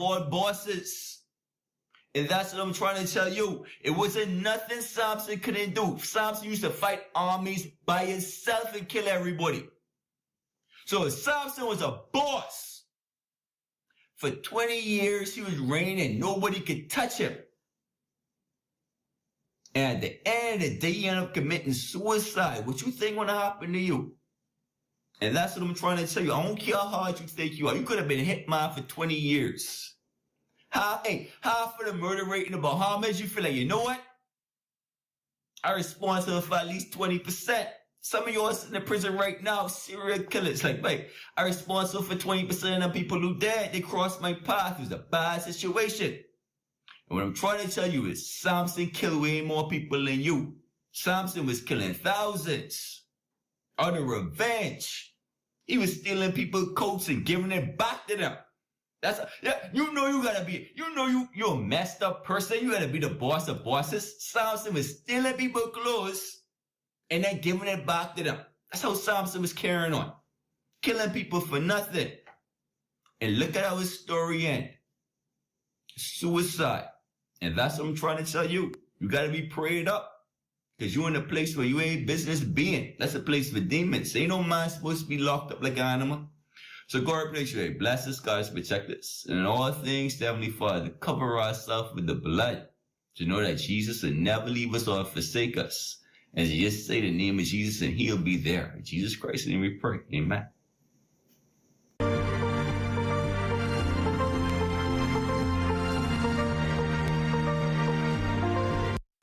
all bosses. And that's what I'm trying to tell you. It wasn't nothing Samson couldn't do. Samson used to fight armies by himself and kill everybody. So if Samson was a boss, for 20 years he was reigning and nobody could touch him. And at the end of the day, he ended up committing suicide. What you think gonna happen to you? And that's what I'm trying to tell you. I don't care how hard you think you are. You could have been hitman for 20 years. Half of the murder rate in the Bahamas, you feel like, you know what? I'm responsible for at least 20%. Some of y'all in the prison right now, serial killers. Like, wait, I'm responsible for 20% of the people who died. They crossed my path. It was a bad situation. And what I'm trying to tell you is Samson killed way more people than you. Samson was killing thousands. Out of revenge. He was stealing people's coats and giving it back to them. You know you gotta be, you're a messed up person. You gotta be the boss of bosses. Samson was stealing people's clothes and then giving it back to them. That's how Samson was carrying on. Killing people for nothing. And look at how his story ended. Suicide. And that's what I'm trying to tell you. You gotta be prayed up. Because you're in a place where you ain't business being. That's a place for demons. Ain't no man supposed to be locked up like an animal. So God, make sure He bless us, God, protect us. And in all things, Heavenly Father, cover ourselves with the blood. To know that Jesus will never leave us or forsake us. And just say the name of Jesus and He'll be there. In Jesus Christ's name we pray. Amen.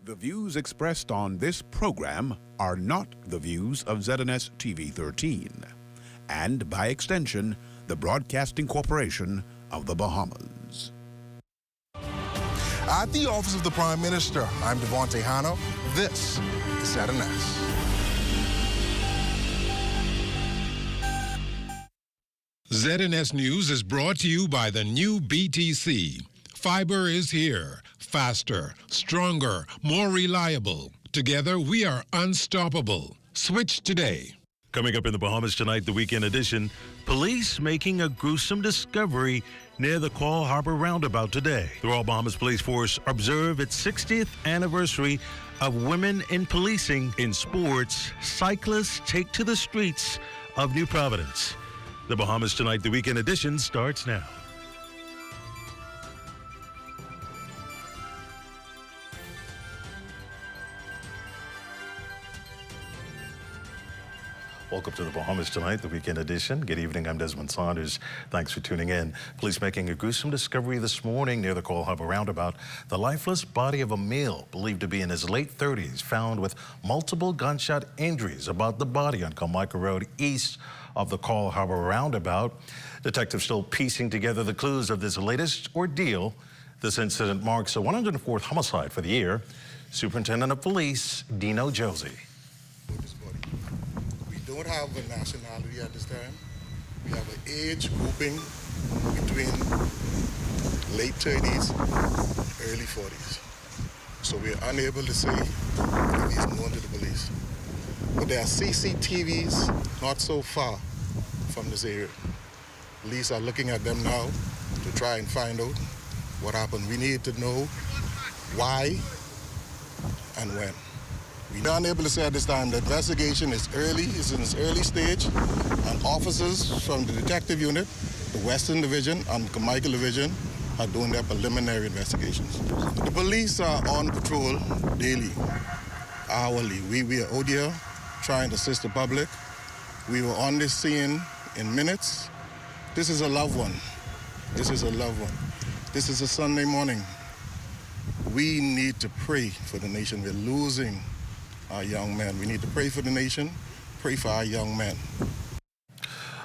The views expressed on this program are not the views of ZNS TV 13 and, by extension, the Broadcasting Corporation of the Bahamas. At the Office of the Prime Minister, I'm Devontae Hanno. This is ZNS. ZNS News is brought to you by the new BTC. Fiber is here. Faster, stronger, more reliable. Together, we are unstoppable. Switch today. Coming up in the Bahamas tonight, the weekend edition, police making a gruesome discovery near the Call Harbor roundabout today. The Royal Bahamas Police Force observed its 60th anniversary of women in policing. In sports, cyclists take to the streets of New Providence. The Bahamas tonight, the weekend edition starts now. Welcome to the Bahamas tonight, the weekend edition. Good evening, I'm Desmond Saunders. Thanks for tuning in. Police making a gruesome discovery this morning near the Call Harbor roundabout. The lifeless body of a male believed to be in his late 30s, found with multiple gunshot injuries about the body on Carmichael Road east of the Call Harbor roundabout. Detectives still piecing together the clues of this latest ordeal. This incident marks a 104th homicide for the year. Superintendent of Police, Dino Josie. We don't have a nationality at this time. We have an age grouping between late 30s, early 40s. So we are unable to say if he's known to the police. But there are CCTVs not so far from this area. Police are looking at them now to try and find out what happened. We need to know why and when. We are unable to say at this time the investigation is in its early stage, and officers from the detective unit, the Western Division and Carmichael Division are doing their preliminary investigations. The police are on patrol daily, hourly. We are out here trying to assist the public. We were on this scene in minutes. This is a loved one. This is a loved one. This is a Sunday morning. We need to pray for the nation. We're losing our young men. We need to pray for the nation, pray for our young men.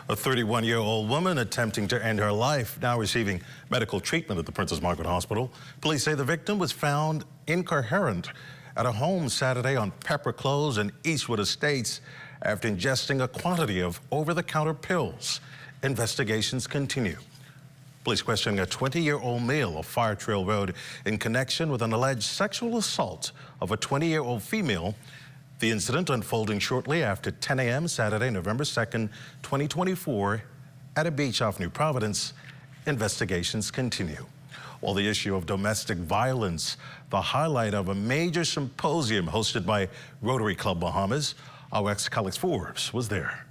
A 31-year-old woman attempting to end her life, now receiving medical treatment at the Princess Margaret Hospital. Police say the victim was found incoherent at a home Saturday on Pepper Close and Eastwood Estates after ingesting a quantity of over-the-counter pills. Investigations continue. Police questioning a 20-year-old male of Fire Trail Road in connection with an alleged sexual assault of a 20-year-old female. The incident unfolding shortly after 10 a.m. Saturday, November 2nd, 2024, at a beach off New Providence investigations continue. While the issue of domestic violence, the highlight of a major symposium hosted by Rotary Club Bahamas, our ex-colleague Forbes was there.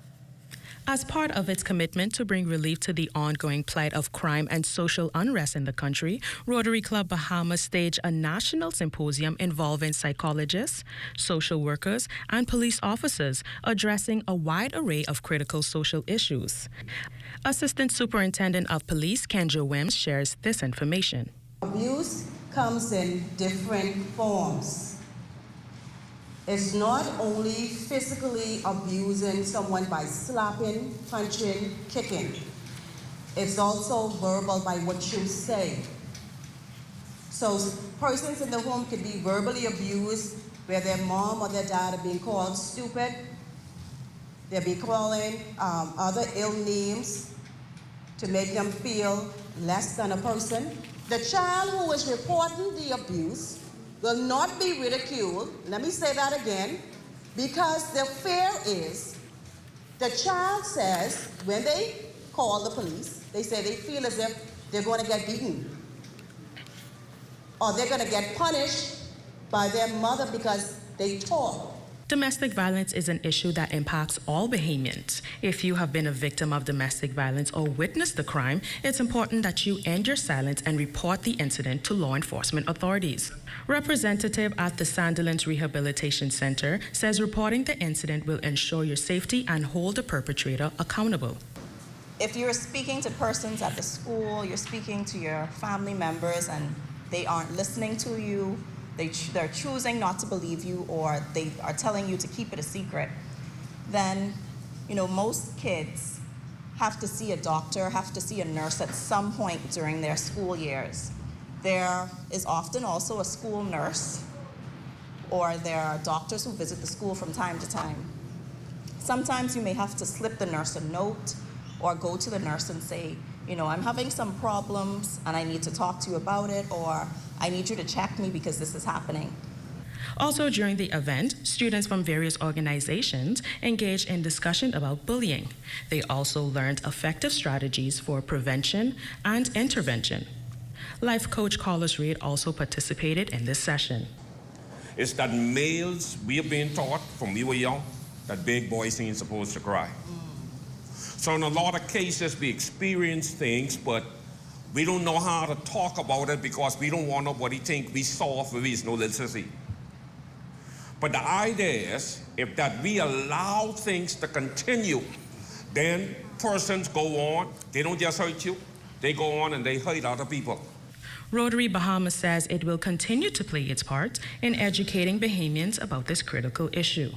As part of its commitment to bring relief to the ongoing plight of crime and social unrest in the country, Rotary Club Bahamas staged a national symposium involving psychologists, social workers, and police officers addressing a wide array of critical social issues. Assistant Superintendent of Police Kenja Wims shares this information. Abuse comes in different forms. It's not only physically abusing someone by slapping, punching, kicking. It's also verbal by what you say. So persons in the home could be verbally abused where their mom or their dad are being called stupid. They'll be calling other ill names to make them feel less than a person. The child who is reporting the abuse will not be ridiculed, let me say that again, because the fear is the child says when they call the police, they say they feel as if they're going to get beaten or they're going to get punished by their mother because they talk. Domestic violence is an issue that impacts all Bahamians. If you have been a victim of domestic violence or witnessed the crime, it's important that you end your silence and report the incident to law enforcement authorities. Representative at the Sandilands Rehabilitation Center says reporting the incident will ensure your safety and hold the perpetrator accountable. If you're speaking to persons at the school, you're speaking to your family members and they aren't listening to you, they're choosing not to believe you, or they are telling you to keep it a secret, then, most kids have to see a doctor, have to see a nurse at some point during their school years. There is often also a school nurse, or there are doctors who visit the school from time to time. Sometimes you may have to slip the nurse a note or go to the nurse and say, I'm having some problems and I need to talk to you about it, or I need you to check me because this is happening. Also during the event, students from various organizations engaged in discussion about bullying. They also learned effective strategies for prevention and intervention. Life coach Carlos Reed also participated in this session. It's that males, we are being taught from we were young that big boys ain't supposed to cry. So in a lot of cases, we experience things, but we don't know how to talk about it because we don't want nobody to think we soft with no little sissy. But the idea is, if that we allow things to continue, then persons go on, they don't just hurt you, they go on and they hurt other people. Rotary Bahamas says it will continue to play its part in educating Bahamians about this critical issue.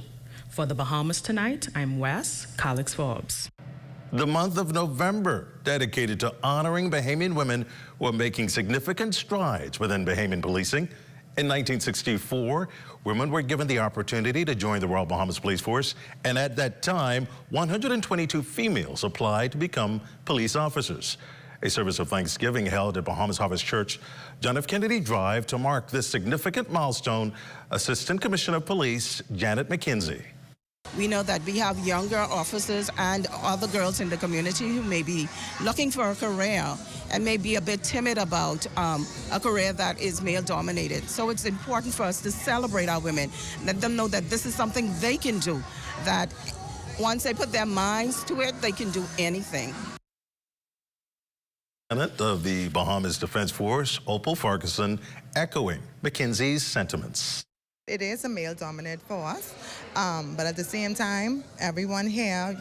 For the Bahamas Tonight, I'm Wes Calix Forbes. The month of November dedicated to honoring Bahamian women who are making significant strides within Bahamian policing. In 1964, women were given the opportunity to join the Royal Bahamas Police Force, and at that time, 122 females applied to become police officers. A service of thanksgiving held at Bahamas Harvest Church, John F. Kennedy Drive, to mark this significant milestone. Assistant Commissioner of Police Janet McKenzie. We know that we have younger officers and other girls in the community who may be looking for a career and may be a bit timid about a career that is male-dominated. So it's important for us to celebrate our women, let them know that this is something they can do, that once they put their minds to it, they can do anything. Lieutenant of the Bahamas Defense Force, Opal Ferguson, echoing McKenzie's sentiments. It is a male-dominated force, but at the same time, everyone here,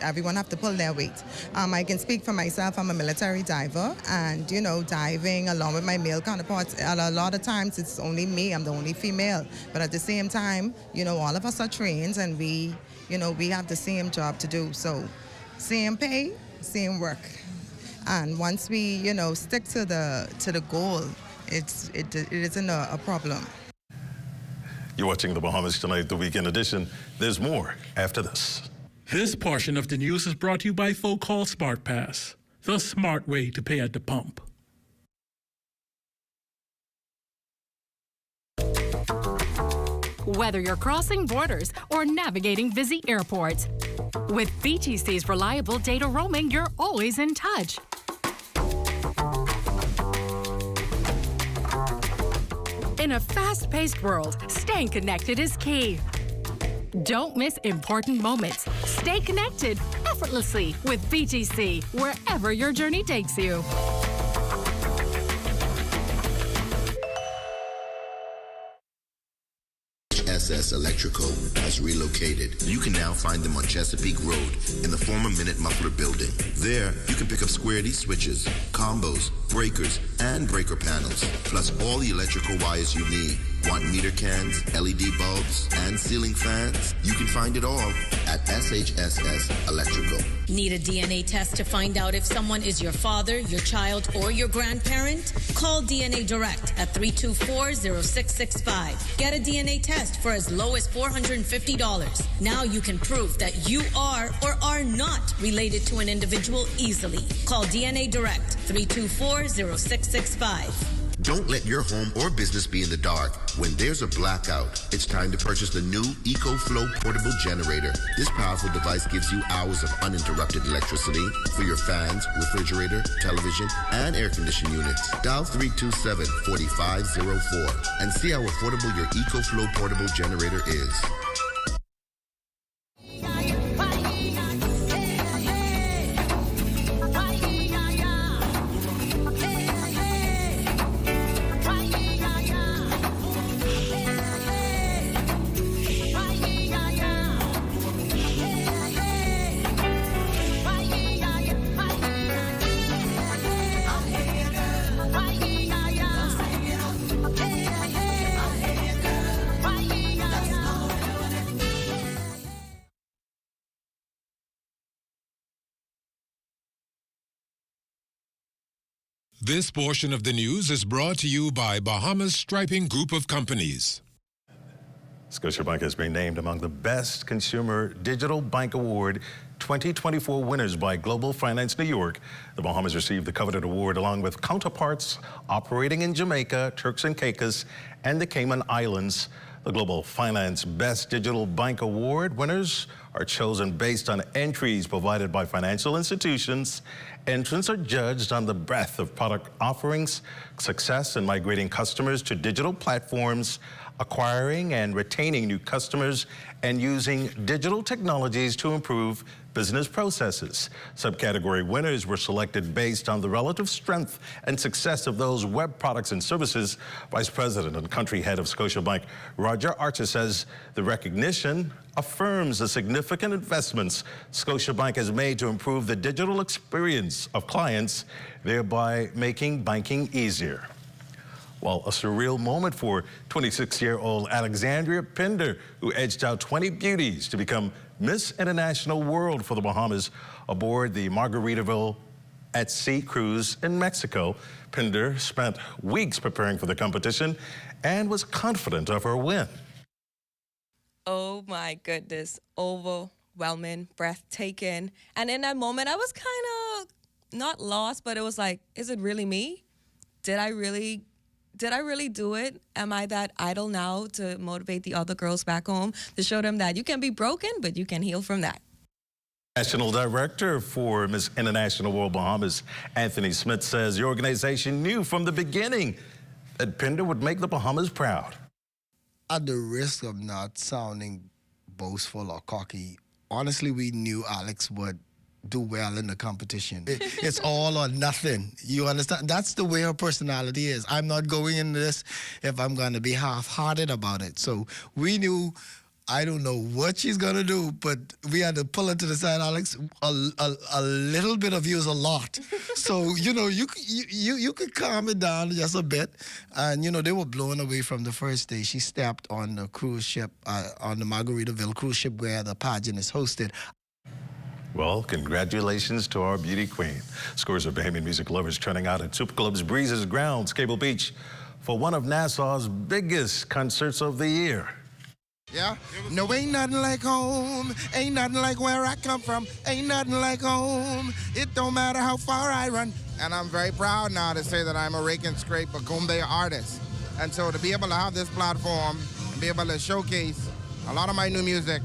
everyone have to pull their weight. I can speak for myself. I'm a military diver, and, diving along with my male counterparts, a lot of times it's only me, I'm the only female. But at the same time, all of us are trained, and we have the same job to do. So, same pay, same work. And once we, stick to the goal, it isn't a problem. You're watching the Bahamas Tonight, the weekend edition. There's more after this. This portion of the news is brought to you by Folk Call Smart Pass, the smart way to pay at the pump. Whether you're crossing borders or navigating busy airports, with BTC's reliable data roaming, you're always in touch. In a fast-paced world, staying connected is key. Don't miss important moments. Stay connected effortlessly with BTC, wherever your journey takes you. SS Electrical has relocated. You can now find them on Chesapeake Road in the former Minute Muffler building. There, you can pick up square D switches, combos, breakers, and breaker panels, plus all the electrical wires you need. Want meter cans, LED bulbs, and ceiling fans? You can find it all at SHSS Electrical. Need a DNA test to find out if someone is your father, your child, or your grandparent? Call DNA Direct at 324-0665. Get a DNA test for as low as $450. Now you can prove that you are or are not related to an individual easily. Call DNA Direct 324-0665. Don't let your home or business be in the dark. When there's a blackout, it's time to purchase the new EcoFlow portable generator. This powerful device gives you hours of uninterrupted electricity for your fans, refrigerator, television, and air conditioning units. Dial 327-4504 and see how affordable your EcoFlow portable generator is. This portion of the news is brought to you by Bahamas Striping Group of Companies. Scotiabank has been named among the Best Consumer Digital Bank Award 2024 winners by Global Finance New York. The Bahamas received the coveted award along with counterparts operating in Jamaica, Turks and Caicos, and the Cayman Islands. The Global Finance Best Digital Bank Award winners are chosen based on entries provided by financial institutions. Entrants are judged on the breadth of product offerings, success in migrating customers to digital platforms, acquiring and retaining new customers, and using digital technologies to improve business processes. Subcategory winners were selected based on the relative strength and success of those web products and services. Vice President and Country Head of Scotiabank, Roger Archer, says the recognition affirms the significant investments Scotiabank has made to improve the digital experience of clients, thereby making banking easier. Well, a surreal moment for 26-year-old Alexandria Pinder, who edged out 20 beauties to become Miss International World for the Bahamas aboard the Margaritaville at Sea cruise in Mexico. Pinder spent weeks preparing for the competition and was confident of her win. Oh my goodness, overwhelming, breathtaking. And in that moment, I was kind of not lost, but it was like, is it really me? Did I really do it? Am I that idol now to motivate the other girls back home, to show them that you can be broken, but you can heal from that? National Director for Miss International World Bahamas, Anthony Smith, says the organization knew from the beginning that Pinder would make the Bahamas proud. At the risk of not sounding boastful or cocky, honestly, we knew Alex would do well in the competition. It's all or nothing. You understand? That's the way her personality is. I'm not going into this if I'm going to be half-hearted about it. So we knew, I don't know what she's going to do, but we had to pull her to the side, Alex. A little bit of you is a lot. So, you know, you could calm it down just a bit. And, you know, they were blown away from the first day. She stepped on the cruise ship, on the Margaritaville cruise ship where the pageant is hosted. Well, congratulations to our beauty queen. Scores of Bahamian music lovers turning out at Super Club's Breezes Grounds, Cable Beach, for one of Nassau's biggest concerts of the year. Yeah? No, ain't nothing like home. Ain't nothing like where I come from. Ain't nothing like home. It don't matter how far I run. And I'm very proud now to say that I'm a rake and scrape Bagumbe artist. And so to be able to have this platform and be able to showcase a lot of my new music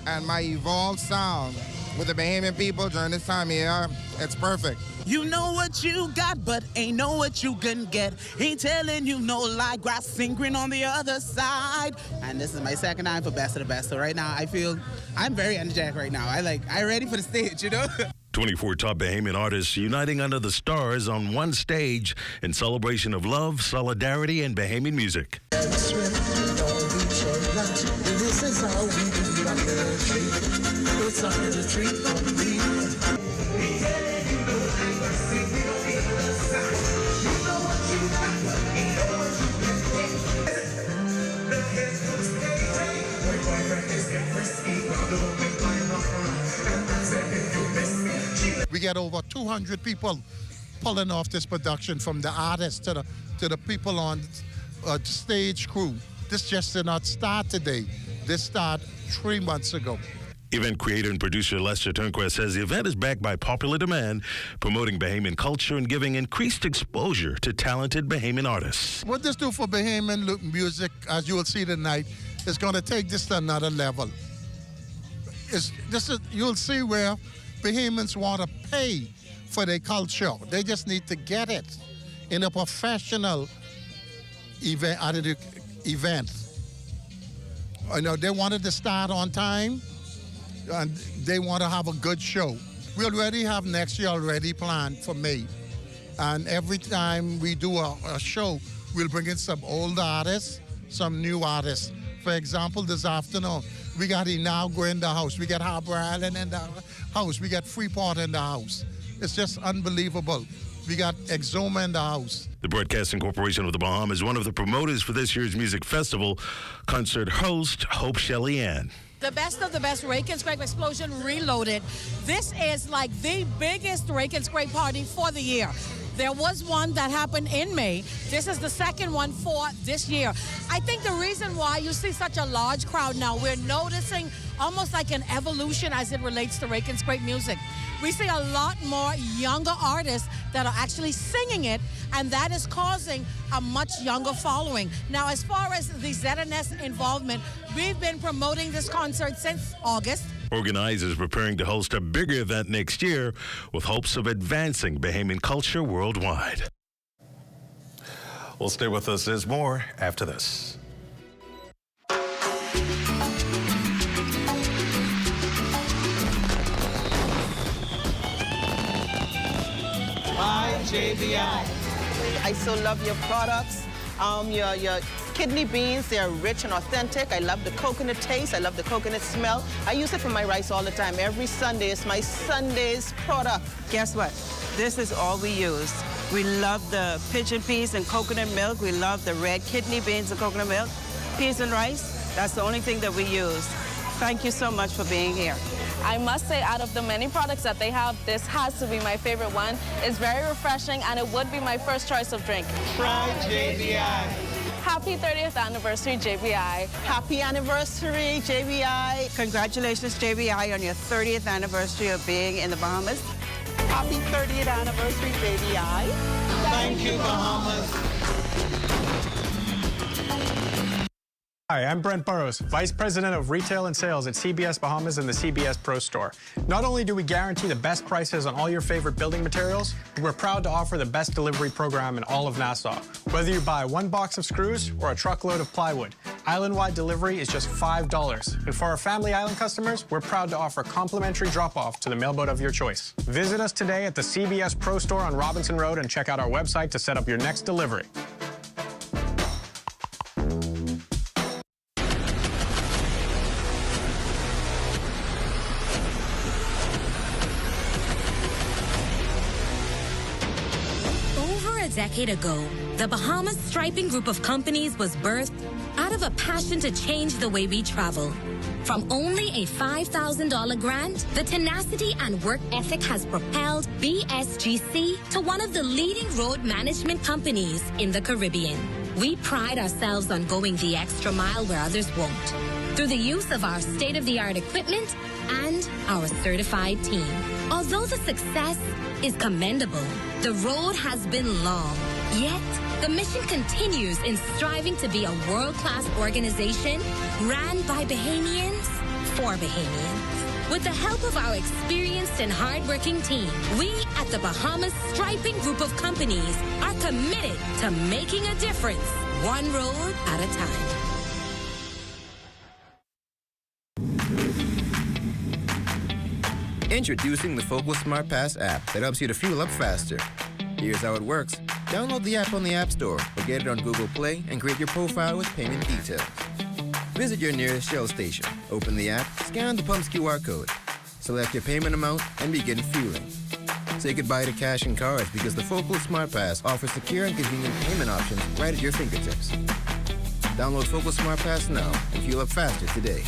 and my evolved sound with the Bahamian people during this time of year. It's perfect. You know what you got, but ain't know what you can get. Ain't telling you no lie, grass singing on the other side. And this is my second time for Best of the Best. So right now, I feel I'm very energetic right now. I'm ready for the stage, you know? 24 top Bahamian artists uniting under the stars on one stage in celebration of love, solidarity, and Bahamian music. This is how we do it. It's under the tree for me. We get over 200 people pulling off this production, from the artists to the people on stage crew. This just did not start today. This started 3 months ago. Event creator and producer Lester Turnquest says the event is backed by popular demand, promoting Bahamian culture and giving increased exposure to talented Bahamian artists. What this do for Bahamian music, as you will see tonight, is going to take this to another level. You'll see where Bahamians want to pay for their culture. They just need to get it in a professional event. I know they wanted to start on time, and they want to have a good show. We already have next year already planned for May. And every time we do a show, we'll bring in some old artists, some new artists. For example, this afternoon, we got Inaugural in the house. We got Harbour Island in the house. We got Freeport in the house. It's just unbelievable. We got Exuma in the house. The Broadcasting Corporation of the Bahamas is one of the promoters for this year's music festival. Concert host Hope Shelley-Ann. The Best of the Best Rake and Scrape Explosion Reloaded. This is like the biggest rake and scrape party for the year. There was one that happened in May. This is the second one for this year. I think the reason why you see such a large crowd now, we're noticing almost like an evolution as it relates to rake and scrape music. We see a lot more younger artists that are actually singing it, and that is causing a much younger following. Now, as far as the ZNS involvement, we've been promoting this concert since August. Organizers preparing to host a bigger event next year with hopes of advancing Bahamian culture worldwide. Well, stay with us. There's more after this. Hi, JBI. I so love your products. Your kidney beans, they're rich and authentic. I love the coconut taste. I love the coconut smell. I use it for my rice all the time. Every Sunday is my Sunday's product. Guess what? This is all we use. We love the pigeon peas and coconut milk. We love the red kidney beans and coconut milk. Peas and rice, that's the only thing that we use. Thank you so much for being here. I must say, out of the many products that they have, this has to be my favorite one. It's very refreshing, and it would be my first choice of drink. Try JBI. Happy 30th anniversary, JBI. Happy anniversary, JBI. Congratulations, JBI, on your 30th anniversary of being in the Bahamas. Happy 30th anniversary, JBI. Thank you, Bahamas. Hi, I'm Brent Burrows, Vice President of Retail and Sales at CBS Bahamas and the CBS Pro Store. Not only do we guarantee the best prices on all your favorite building materials, but we're proud to offer the best delivery program in all of Nassau. Whether you buy one box of screws or a truckload of plywood, island-wide delivery is just $5. And for our Family Island customers, we're proud to offer complimentary drop-off to the mailboat of your choice. Visit us today at the CBS Pro Store on Robinson Road and check out our website to set up your next delivery. A decade ago, the Bahamas Striping Group of companies was birthed out of a passion to change the way we travel. From only a $5,000 grant, the tenacity and work ethic has propelled BSGC to one of the leading road management companies in the Caribbean. We pride ourselves on going the extra mile where others won't, through the use of our state-of-the-art equipment and our certified team. Although the success is commendable, the road has been long. Yet, the mission continues in striving to be a world-class organization ran by Bahamians for Bahamians. With the help of our experienced and hardworking team, we at the Bahamas Striping Group of Companies are committed to making a difference, one road at a time. Introducing the Focal Smart Pass app that helps you to fuel up faster. Here's how it works. Download the app on the App Store or get it on Google Play and create your profile with payment details. Visit your nearest Shell station, open the app, scan the pump's QR code, select your payment amount, and begin fueling. Say goodbye to cash and cards because the Focal Smart Pass offers secure and convenient payment options right at your fingertips. Download Focal Smart Pass now and fuel up faster today.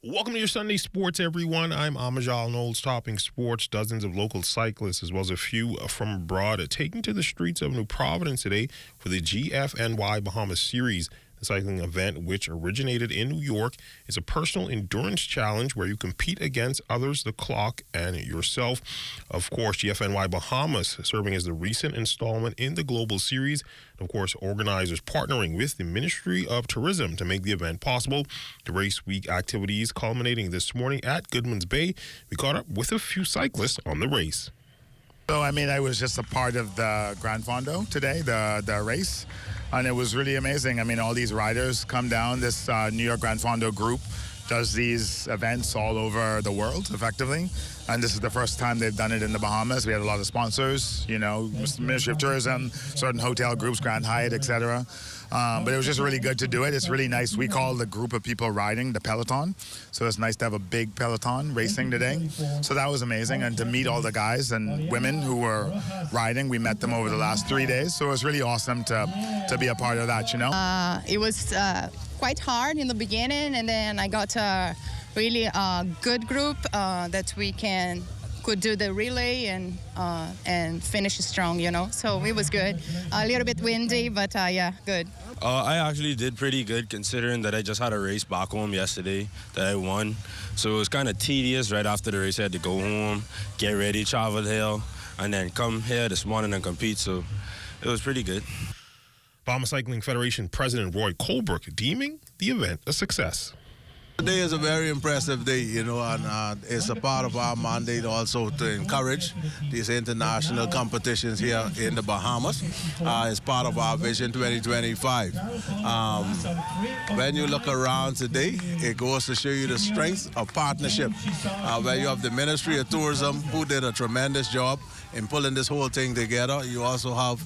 Welcome to your Sunday Sports, everyone. I'm Amajal Knowles, topping sports. Dozens of local cyclists, as well as a few from abroad, are taking to the streets of New Providence today for the GFNY Bahamas Series. The cycling event, which originated in New York, is a personal endurance challenge where you compete against others, the clock, and yourself. Of course, GFNY Bahamas serving as the recent installment in the global series. Of course, organizers partnering with the Ministry of Tourism to make the event possible. The race week activities culminating this morning at Goodman's Bay. We caught up with a few cyclists on the race. So, I was just a part of the Grand Fondo today, the race, and it was really amazing. All these riders come down. This New York Grand Fondo group does these events all over the world, effectively, and this is the first time they've done it in the Bahamas. We had a lot of sponsors, Ministry of Tourism, certain hotel groups, Grand Hyatt, etc. But it was just really good to do it. It's really nice. We call the group of people riding the peloton. So it's nice to have a big peloton racing today. So that was amazing. And to meet all the guys and women who were riding, we met them over the last 3 days. So it was really awesome to be a part of that, It was quite hard in the beginning, and then I got a really good group that we could do the relay and finish strong, So it was good. A little bit windy, but yeah, good. I actually did pretty good considering that I just had a race back home yesterday that I won. So it was kind of tedious. Right after the race, I had to go home, get ready, travel here, and then come here this morning and compete. So it was pretty good. Bahamas Cycling Federation President Roy Colbrook deeming the event a success. Today is a very impressive day, and it's a part of our mandate also to encourage these international competitions here in the Bahamas. It's part of our Vision 2025. When you look around today, it goes to show you the strength of partnership, where you have the Ministry of Tourism, who did a tremendous job in pulling this whole thing together. You also have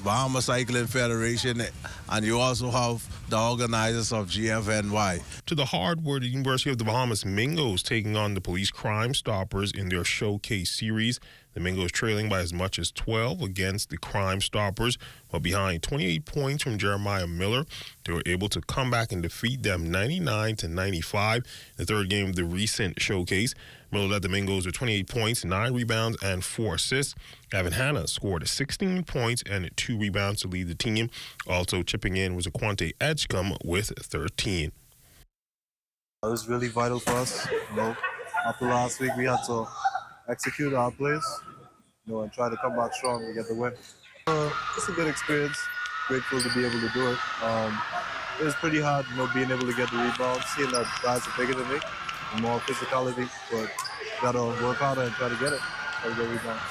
Bahamas Cycling Federation, and you also have the organizers of GFNY. To the hardwood, the University of the Bahamas Mingos taking on the Police Crime Stoppers in their showcase series. The Mingos trailing by as much as 12 against the Crime Stoppers, but behind 28 points from Jeremiah Miller. They were able to come back and defeat them 99-95. The third game of the recent showcase, Miller led the Mingos with 28 points, 9 rebounds, and 4 assists. Gavin Hanna scored 16 points and 2 rebounds to lead the team. Also chipping in was Aquante Edgecombe with 13. It was really vital for us. After last week, we had to execute our plays, and try to come back strong and get the win. It's a good experience. Grateful to be able to do it. It was pretty hard, being able to get the rebound, seeing that guys are bigger than me, and more physicality, but gotta work harder and try to get it. Try to get rebounds.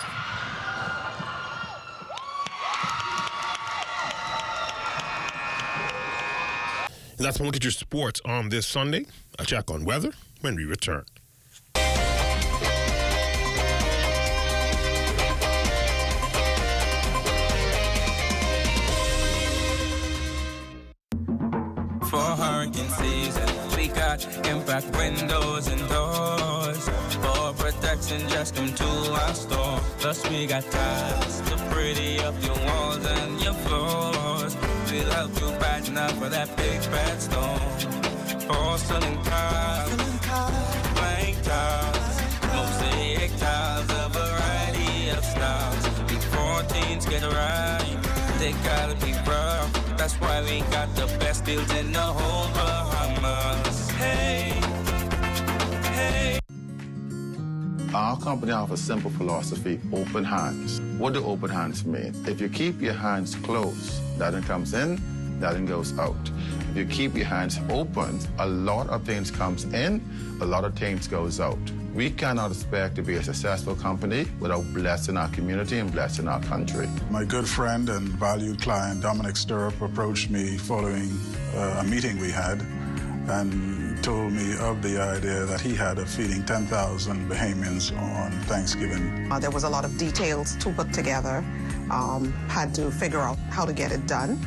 And that's one look at your sports on this Sunday. A check on weather when we return. For hurricane season, we got impact windows and doors. For protection, just come to our store. Plus we got tiles to pretty up your walls and your floors. We'll help you brighten up for that big bad storm. Porcelain tiles, blank tiles, mosaic tiles, a variety of styles. Big 14s get right, they gotta be rough. That's why we got the best deals in the whole Bahamas. Hey, hey. Our company offers a simple philosophy, open hands. What do open hands mean? If you keep your hands closed, nothing comes in, nothing goes out. If you keep your hands open, a lot of things comes in, a lot of things goes out. We cannot expect to be a successful company without blessing our community and blessing our country. My good friend and valued client, Dominic Stirrup, approached me following a meeting we had and told me of the idea that he had of feeding 10,000 Bahamians on Thanksgiving. There was a lot of details to put together, had to figure out how to get it done.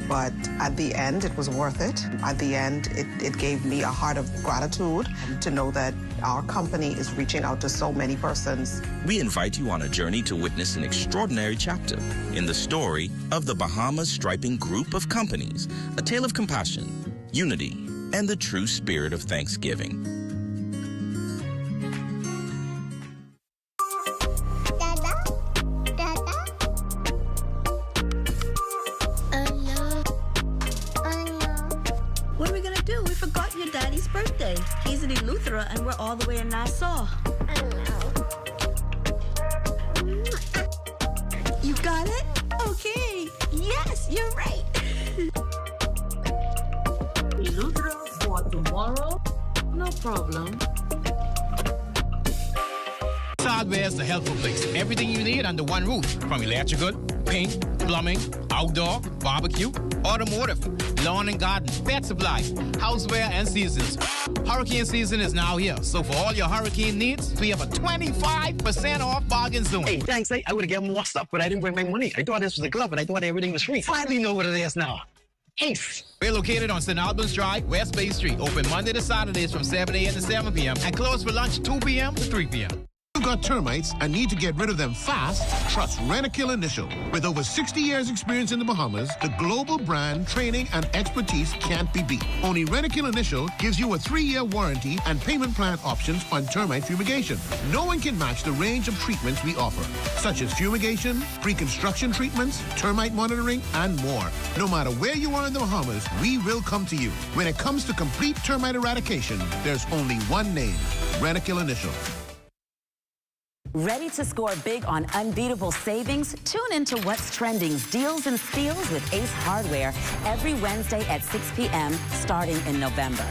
But at the end, it was worth it. At the end, it gave me a heart of gratitude to know that our company is reaching out to so many persons. We invite you on a journey to witness an extraordinary chapter in the story of the Bahamas Striping Group of Companies, a tale of compassion, unity, and the true spirit of Thanksgiving. Birthday. He's in Eleuthera and we're all the way in Nassau. You got it? Okay. Yes, you're right. Eleuthera for tomorrow? No problem. Hardware is a helpful place. Everything you need under one roof, from electrical, paint, plumbing, outdoor, barbecue, automotive, lawn and garden, pet supply, houseware, and seasons. Hurricane season is now here, so for all your hurricane needs, we have a 25% off bargain zone. Hey, thanks. I would have given more stuff, but I didn't bring my money. I thought this was a glove, and I thought everything was free. Finally know what it is now. Ace. We're located on St. Albans Drive, West Bay Street, open Monday to Saturdays from 7 a.m. to 7 p.m. and closed for lunch 2 p.m. to 3 p.m. You've got termites and need to get rid of them fast? Trust Rentokil Initial. With over 60 years experience in the Bahamas, the global brand, training, and expertise can't be beat. Only Rentokil Initial gives you a 3-year warranty and payment plan options on termite fumigation. No one can match the range of treatments we offer, such as fumigation, pre-construction treatments, termite monitoring, and more. No matter where you are in the Bahamas, we will come to you. When it comes to complete termite eradication, there's only one name, Rentokil Initial. Ready to score big on unbeatable savings? Tune into What's Trending's Deals and Steals with Ace Hardware every Wednesday at 6 p.m. starting in November.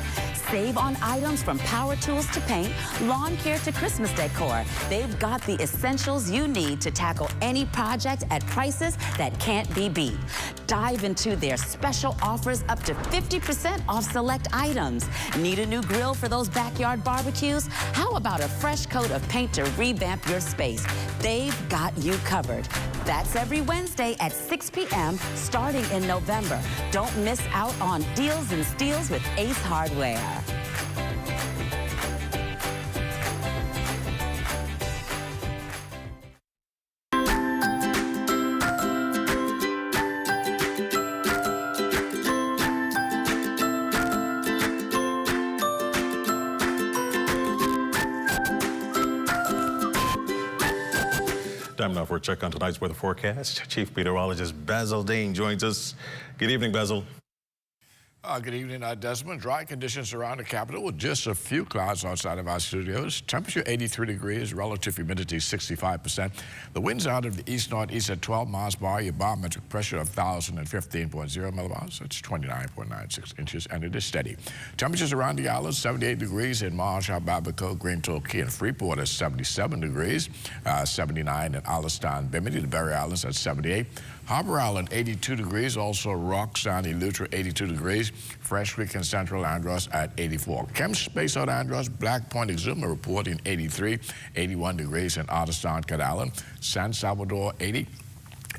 Save on items from power tools to paint, lawn care to Christmas decor. They've got the essentials you need to tackle any project at prices that can't be beat. Dive into their special offers up to 50% off select items. Need a new grill for those backyard barbecues? How about a fresh coat of paint to revamp your space? They've got you covered. That's every Wednesday at 6 p.m. starting in November. Don't miss out on Deals and Steals with Ace Hardware. Time now for a check on tonight's weather forecast. Chief Meteorologist Basil Dean joins us. Good evening, Basil. Good evening, Desmond. Dry conditions around the capital with just a few clouds outside of our studios. Temperature 83 degrees, relative humidity 65%. The winds out of the east-northeast at 12 miles per hour. Your barometric pressure of 1,015.0 millibars. That's 29.96 inches, and it is steady. Temperatures around the island, 78 degrees in Marshall, Babaco, Green Torquay, and Freeport at 77 degrees. 79 in Alistan, Bimini, the Berry Islands at 78. Harbor Island, 82 degrees. Also Rock Sound, Eleuthera, 82 degrees. Fresh Creek and Central Andros at 84. Kemp Space out Andros, Black Point Exuma reporting 83. 81 degrees in Otterstown, Cat Island. San Salvador, 80.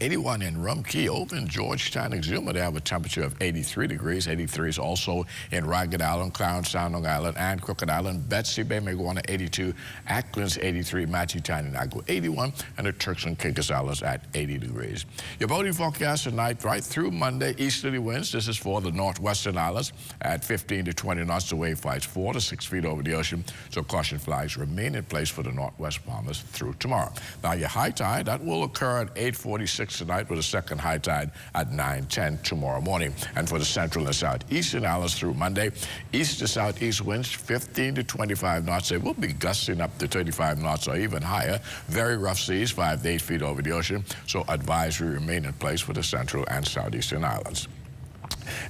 81 in Rum Key, in Georgetown, Exuma, they have a temperature of 83 degrees. 83 is also in Ragged Island, Clarence Sound, Long Island, and Crooked Island. Betsy Bay, Maguana, 82. Acklands, 83. Matchitown and Agua, 81. And the Turks and Caicos Islands at 80 degrees. Your boating forecast tonight, right through Monday, easterly winds. This is for the northwestern islands at 15 to 20 knots. The wave fights 4 to 6 feet over the ocean. So caution flags remain in place for the northwest Bahamas through tomorrow. Now, your high tide, that will occur at 8:46 6 tonight with a second high tide at 9:10 tomorrow morning. And for the central and southeastern islands through Monday, east to southeast winds 15 to 25 knots. They will be gusting up to 35 knots or even higher. Very rough seas, 5 to 8 feet over the ocean. So advisory remain in place for the central and southeastern islands.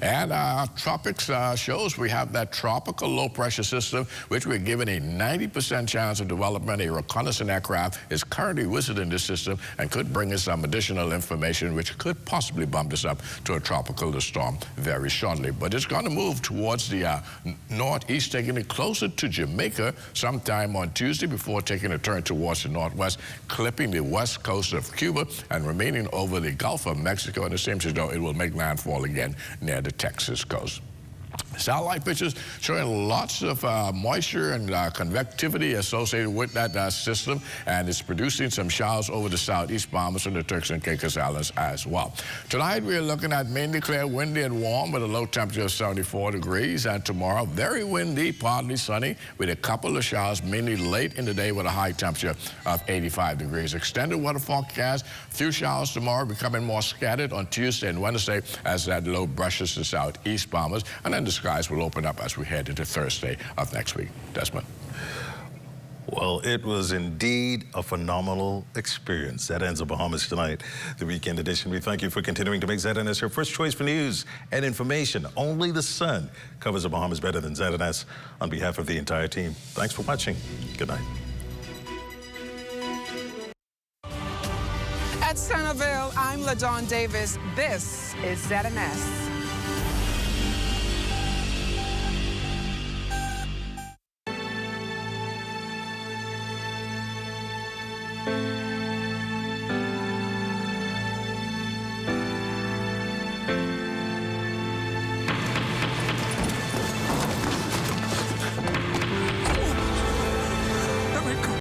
And tropics shows we have that tropical low-pressure system, which we're given a 90% chance of development. A reconnaissance aircraft is currently visiting this system and could bring us some additional information, which could possibly bump us up to a tropical storm very shortly. But it's going to move towards the northeast, taking it closer to Jamaica sometime on Tuesday before taking a turn towards the northwest, clipping the west coast of Cuba and remaining over the Gulf of Mexico. And it seems as though it will make landfall again near the Texas coast. Satellite pictures showing lots of moisture and convectivity associated with that system, and it's producing some showers over the southeast Bahamas and the Turks and Caicos Islands as well. Tonight we're looking at mainly clear, windy and warm with a low temperature of 74 degrees, and tomorrow very windy, partly sunny with a couple of showers mainly late in the day with a high temperature of 85 degrees. Extended weather forecast, few showers tomorrow becoming more scattered on Tuesday and Wednesday as that low brushes the southeast Bahamas, and then the skies will open up as we head into Thursday of next week. Desmond. Well, it was indeed a phenomenal experience. That ends the Bahamas Tonight, the weekend edition. We thank you for continuing to make ZNS your first choice for news and information. Only the sun covers the Bahamas better than ZNS. On behalf of the entire team, thanks for watching. Good night. At Centerville, I'm LaDawn Davis. This is ZNS.